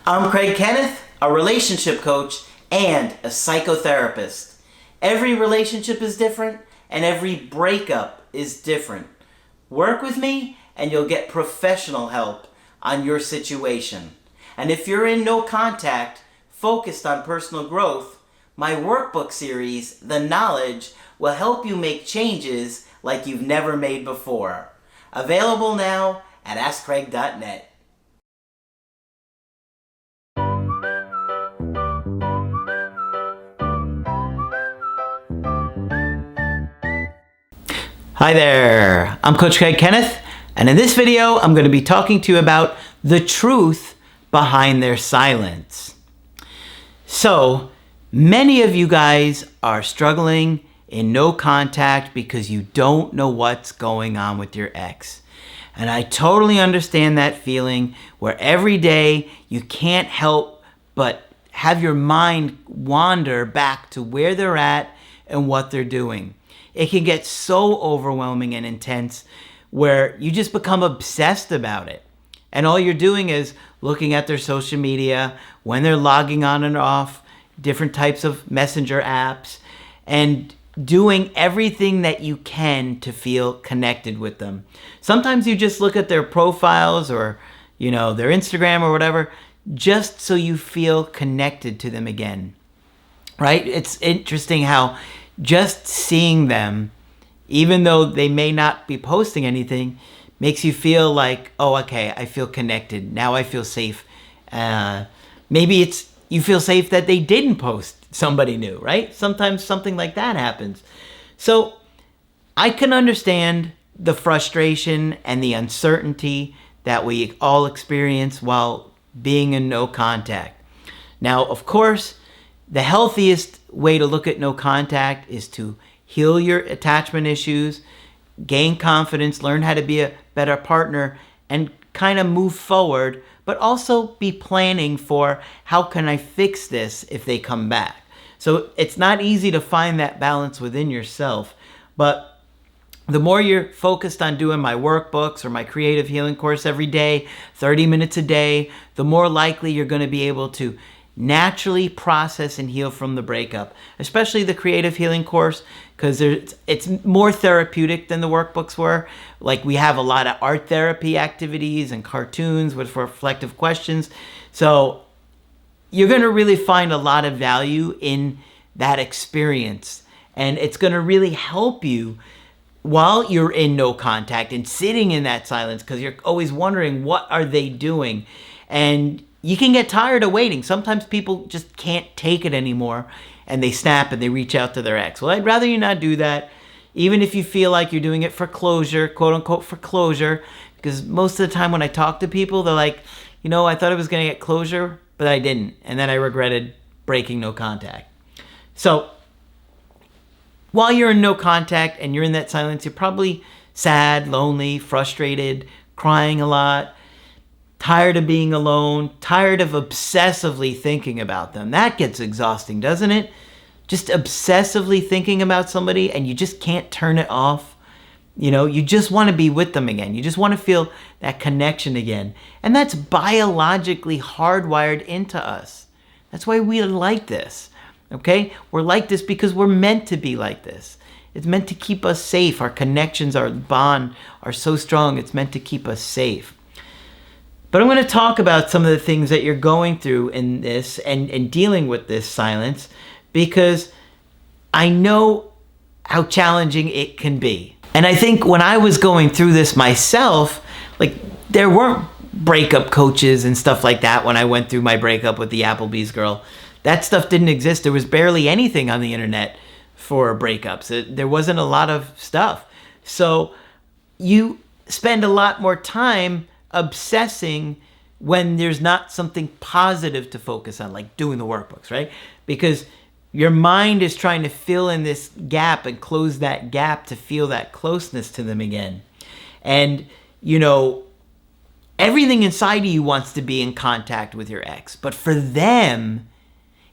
I'm Craig Kenneth, a relationship coach and a psychotherapist. Every relationship is different and every breakup is different. Work with me and you'll get professional help on your situation. And if you're in no contact, focused on personal growth, my workbook series, The Knowledge, will help you make changes like you've never made before. Available now at AskCraig.net. Hi there, I'm Coach Craig Kenneth, and in this video I'm going to be talking to you about the truth behind their silence. So, many of you guys are struggling in no contact because you don't know what's going on with your ex. And I totally understand that feeling where every day you can't help but have your mind wander back to where they're at and what they're doing. It can get so overwhelming and intense where you just become obsessed about it. And all you're doing is looking at their social media, when they're logging on and off, different types of messenger apps, and doing everything that you can to feel connected with them. Sometimes you just look at their profiles or, their Instagram or whatever, just so you feel connected to them again, right? It's interesting how just seeing them, even though they may not be posting anything, makes you feel like, oh, okay, I feel connected. Now I feel safe. Maybe you feel safe that they didn't post somebody new, right? Sometimes something like that happens. So I can understand the frustration and the uncertainty that we all experience while being in no contact. Now, of course, the healthiest way to look at no contact is to heal your attachment issues, gain confidence, learn how to be a better partner, and kind of move forward, but also be planning for how can I fix this if they come back. So it's not easy to find that balance within yourself, but the more you're focused on doing my workbooks or my creative healing course every day, 30 minutes a day, the more likely you're going to be able to naturally process and heal from the breakup, especially the creative healing course, because it's more therapeutic than the workbooks were. Like, we have a lot of art therapy activities and cartoons with reflective questions. So you're going to really find a lot of value in that experience, and it's going to really help you while you're in no contact and sitting in that silence, because you're always wondering, what are they doing? And you can get tired of waiting. Sometimes people just can't take it anymore and they snap and they reach out to their ex. Well, I'd rather you not do that, even if you feel like you're doing it for closure, quote unquote, for closure, because most of the time when I talk to people, they're like, I thought I was going to get closure, but I didn't. And then I regretted breaking no contact. So while you're in no contact and you're in that silence, you're probably sad, lonely, frustrated, crying a lot, tired of being alone, tired of obsessively thinking about them. That gets exhausting, doesn't it? Just obsessively thinking about somebody and you just can't turn it off. You just want to be with them again. You just want to feel that connection again. And that's biologically hardwired into us. That's why we are like this, okay? We're like this because we're meant to be like this. It's meant to keep us safe. Our connections, our bond are so strong. It's meant to keep us safe. But I'm going to talk about some of the things that you're going through in this and dealing with this silence, because I know how challenging it can be. And I think when I was going through this myself, there weren't breakup coaches and stuff like that when I went through my breakup with the Applebee's girl. That stuff didn't exist. There was barely anything on the internet for breakups. There wasn't a lot of stuff. So you spend a lot more time obsessing when there's not something positive to focus on, like doing the workbooks, right? Because your mind is trying to fill in this gap and close that gap to feel that closeness to them again. And, everything inside of you wants to be in contact with your ex, but for them,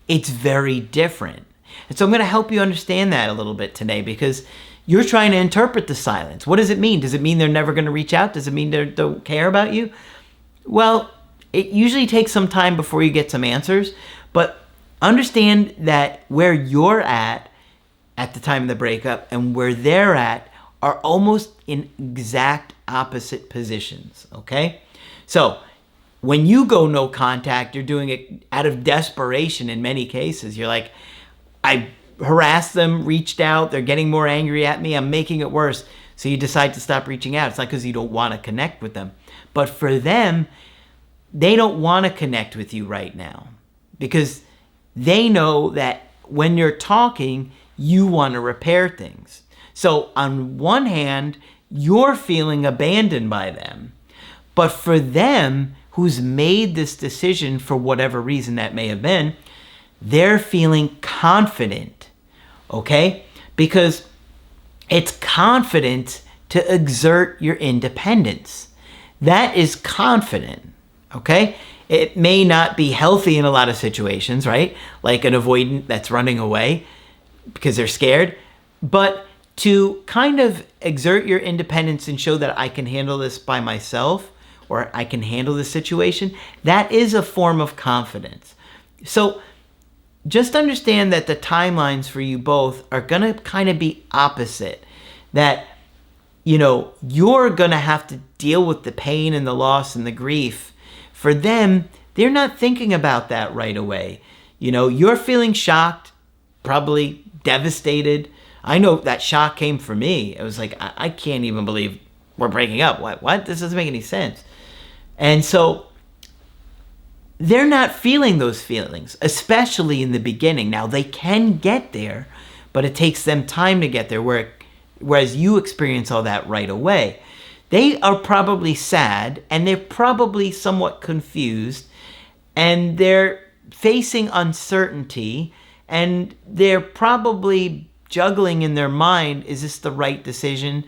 it's very different. And so I'm going to help you understand that a little bit today, because you're trying to interpret the silence. What does it mean? Does it mean they're never going to reach out? Does it mean they don't care about you? Well, it usually takes some time before you get some answers, but understand that where you're at the time of the breakup and where they're at are almost in exact opposite positions, okay? So when you go no contact, you're doing it out of desperation in many cases. You're like, I harassed them, reached out, they're getting more angry at me, I'm making it worse. So you decide to stop reaching out. It's not because you don't want to connect with them. But for them, they don't want to connect with you right now because they know that when you're talking, you want to repair things. So on one hand, you're feeling abandoned by them. But for them, who's made this decision for whatever reason that may have been, they're feeling confident, okay? Because it's confident to exert your independence. That is confident, okay? It may not be healthy in a lot of situations, right? Like an avoidant that's running away because they're scared. But to kind of exert your independence and show that I can handle this by myself or I can handle this situation, that is a form of confidence. So just understand that the timelines for you both are going to kind of be opposite. That, you know, you're going to have to deal with the pain and the loss and the grief. For them, they're not thinking about that right away. You know, you're feeling shocked, probably devastated. I know that shock came for me. It was like, I can't even believe we're breaking up. What? This doesn't make any sense. And so they're not feeling those feelings, especially in the beginning. Now, they can get there, but it takes them time to get there, whereas you experience all that right away. They are probably sad, and they're probably somewhat confused, and they're facing uncertainty, and they're probably juggling in their mind, is this the right decision?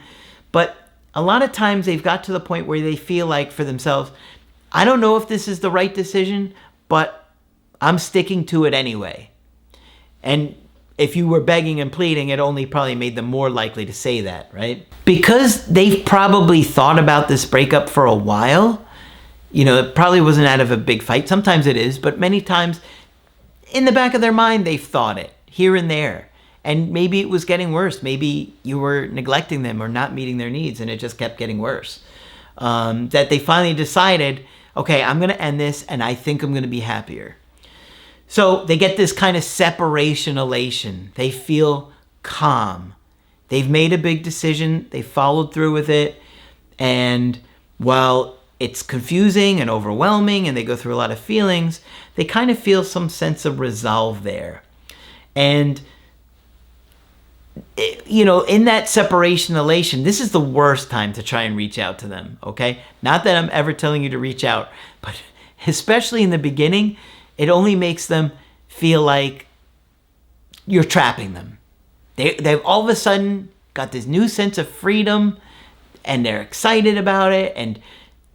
But a lot of times they've got to the point where they feel like for themselves, I don't know if this is the right decision, but I'm sticking to it anyway. And if you were begging and pleading, it only probably made them more likely to say that, right? Because they've probably thought about this breakup for a while, you know, it probably wasn't out of a big fight. Sometimes it is, but many times in the back of their mind, they've thought it here and there. And maybe it was getting worse. Maybe you were neglecting them or not meeting their needs and it just kept getting worse. That they finally decided, okay, I'm going to end this and I think I'm going to be happier. So they get this kind of separation elation. They feel calm. They've made a big decision. They followed through with it. And while it's confusing and overwhelming and they go through a lot of feelings, they kind of feel some sense of resolve there. And you know, in that separation elation, this is the worst time to try and reach out to them, okay? Not that I'm ever telling you to reach out, but especially in the beginning, it only makes them feel like you're trapping them. They've all of a sudden got this new sense of freedom and they're excited about it and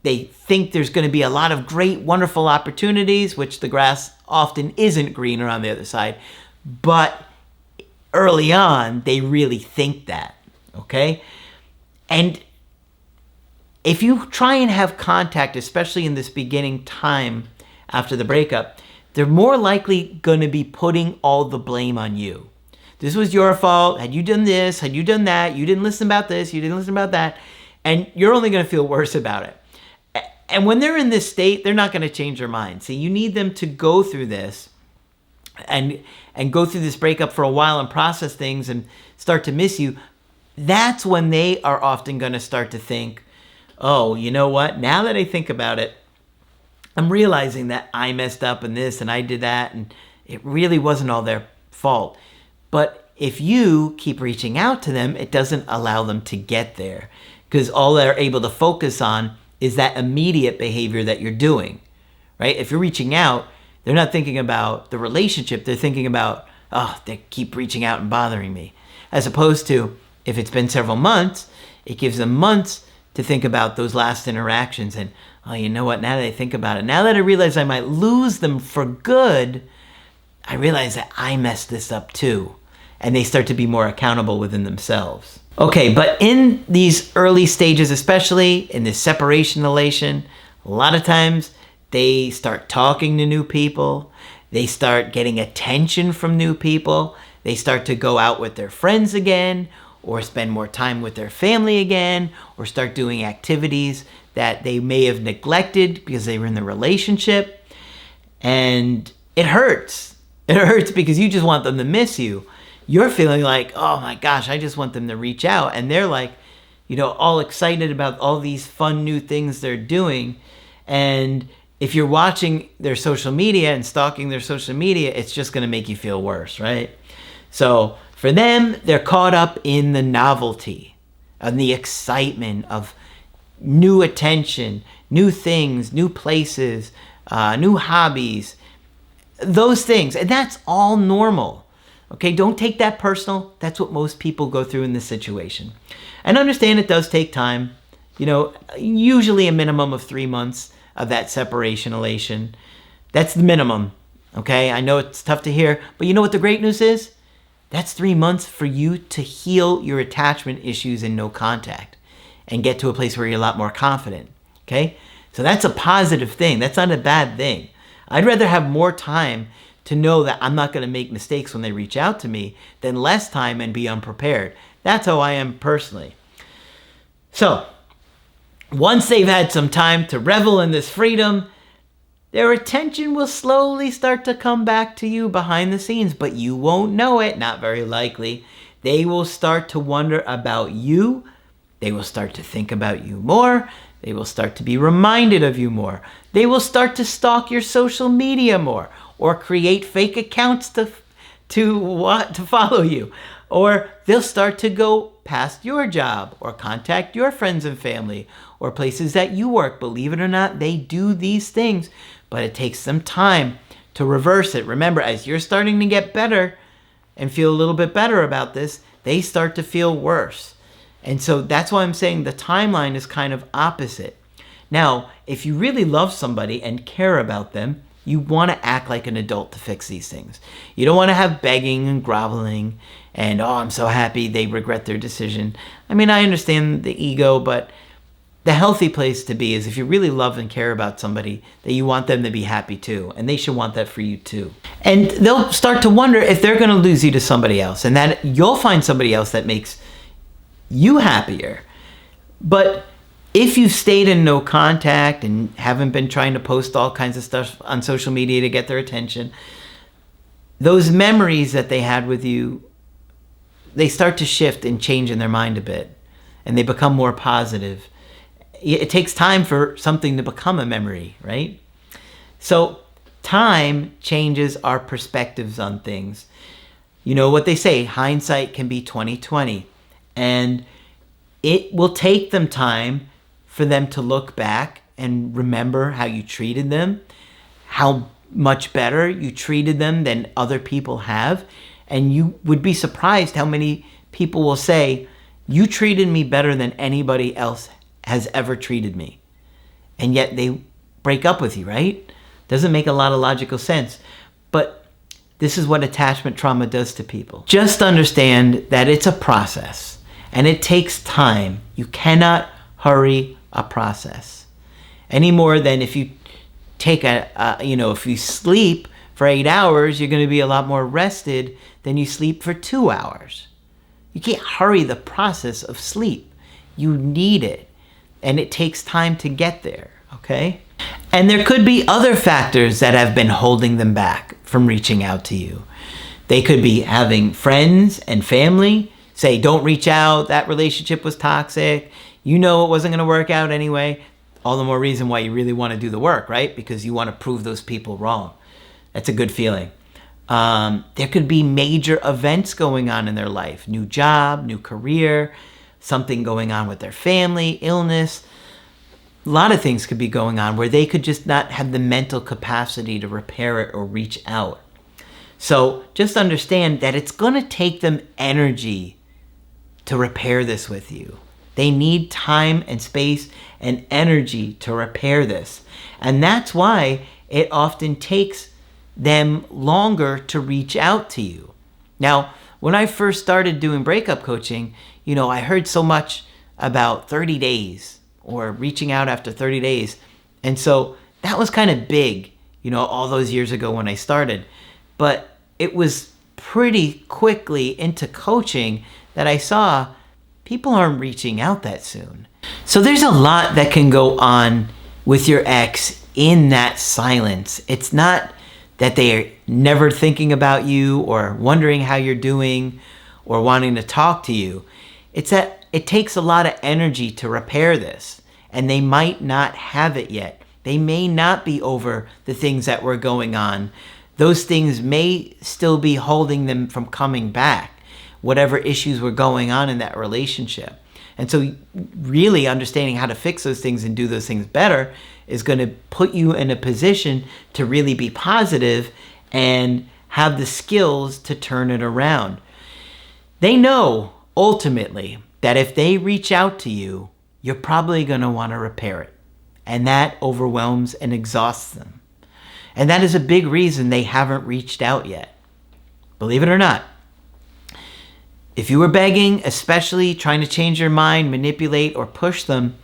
they think there's going to be a lot of great, wonderful opportunities, which the grass often isn't greener on the other side, but early on, they really think that, okay? And if you try and have contact, especially in this beginning time after the breakup, they're more likely going to be putting all the blame on you. This was your fault. Had you done this? Had you done that? You didn't listen about this. You didn't listen about that. And you're only going to feel worse about it. And when they're in this state, they're not going to change their mind. See, you need them to go through this and go through this breakup for a while and process things and start to miss you. That's when they are often going to start to think, oh, you know what? Now that I think about it, I'm realizing that I messed up in this and I did that and it really wasn't all their fault. But if you keep reaching out to them, it doesn't allow them to get there because all they're able to focus on is that immediate behavior that you're doing, right? If you're reaching out, they're not thinking about the relationship. They're thinking about, oh, they keep reaching out and bothering me. As opposed to, if it's been several months, it gives them months to think about those last interactions. And, oh, you know what? Now that I think about it, now that I realize I might lose them for good, I realize that I messed this up too. And they start to be more accountable within themselves. Okay, but in these early stages, especially in this separation elation, a lot of times They start talking to new people. They start getting attention from new people. They start to go out with their friends again, or spend more time with their family again, or start doing activities that they may have neglected because they were in the relationship. And it hurts. It hurts because you just want them to miss you. You're feeling like, oh my gosh, I just want them to reach out. And they're like, all excited about all these fun new things they're doing. And if you're watching their social media and stalking their social media, it's just going to make you feel worse, right? So for them, they're caught up in the novelty and the excitement of new attention, new things, new places, new hobbies, those things. And that's all normal. Okay, don't take that personal. That's what most people go through in this situation. And understand it does take time. Usually a minimum of 3 months of that separation elation. That's the minimum. Okay, I know it's tough to hear, but you know what the great news is? That's 3 months for you to heal your attachment issues in no contact and get to a place where you're a lot more confident. Okay, so that's a positive thing. That's not a bad thing. I'd rather have more time to know that I'm not going to make mistakes when they reach out to me than less time and be unprepared. That's how I am personally. So, once they've had some time to revel in this freedom, their attention will slowly start to come back to you behind the scenes, but you won't know it, not very likely. They will start to wonder about you. They will start to think about you more. They will start to be reminded of you more. They will start to stalk your social media more, or create fake accounts to follow you. Or they'll start to go past your job or contact your friends and family or places that you work. Believe it or not, they do these things, but it takes some time to reverse it. Remember, as you're starting to get better and feel a little bit better about this, they start to feel worse. And so that's why I'm saying the timeline is kind of opposite. Now, if you really love somebody and care about them, you want to act like an adult to fix these things. You don't want to have begging and groveling and, oh, I'm so happy they regret their decision. I mean, I understand the ego, but the healthy place to be is if you really love and care about somebody, that you want them to be happy too. And they should want that for you too. And they'll start to wonder if they're going to lose you to somebody else, and that you'll find somebody else that makes you happier. But if you've stayed in no contact and haven't been trying to post all kinds of stuff on social media to get their attention, those memories that they had with you, they start to shift and change in their mind a bit, and they become more positive. It takes time for something to become a memory, right? So time changes our perspectives on things. You know what they say, hindsight can be 20/20, and it will take them time for them to look back and remember how you treated them, how much better you treated them than other people have. And you would be surprised how many people will say, you treated me better than anybody else has ever treated me. And yet they break up with you, right? Doesn't make a lot of logical sense. But this is what attachment trauma does to people. Just understand that it's a process and it takes time. You cannot hurry a process any more than if you take if you sleep for 8 hours, you're going to be a lot more rested than you sleep for 2 hours. You can't hurry the process of sleep. You need it, and it takes time to get there, okay? And there could be other factors that have been holding them back from reaching out to you. They could be having friends and family say, don't reach out, that relationship was toxic, you know it wasn't going to work out anyway. All the more reason why you really want to do the work, right? Because you want to prove those people wrong. That's a good feeling. There could be major events going on in their life. New job, new career, something going on with their family, illness. A lot of things could be going on where they could just not have the mental capacity to repair it or reach out. So just understand that it's going to take them energy to repair this with you. They need time and space and energy to repair this. And that's why it often takes them longer to reach out to you. Now, when I first started doing breakup coaching, I heard so much about 30 days or reaching out after 30 days. And so that was kind of big, all those years ago when I started. But it was pretty quickly into coaching that I saw people aren't reaching out that soon. So there's a lot that can go on with your ex in that silence. It's not that they're never thinking about you or wondering how you're doing or wanting to talk to you. It's that it takes a lot of energy to repair this, and they might not have it yet. They may not be over the things that were going on. Those things may still be holding them from coming back, whatever issues were going on in that relationship. And so really understanding how to fix those things and do those things better is going to put you in a position to really be positive and have the skills to turn it around. They know ultimately that if they reach out to you, you're probably going to want to repair it. And that overwhelms and exhausts them. And that is a big reason they haven't reached out yet. Believe it or not. If you were begging, especially trying to change your mind, manipulate, or push them,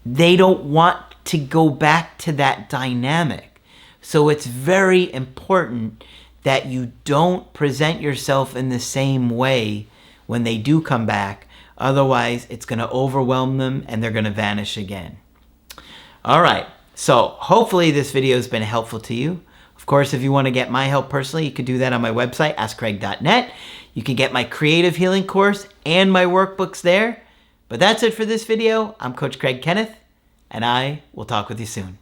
they don't want to go back to that dynamic. So it's very important that you don't present yourself in the same way when they do come back. Otherwise, it's going to overwhelm them and they're going to vanish again. All right. So hopefully this video has been helpful to you. Of course, if you want to get my help personally, you can do that on my website, askcraig.net. You can get my creative healing course and my workbooks there. But that's it for this video. I'm Coach Craig Kenneth, and I will talk with you soon.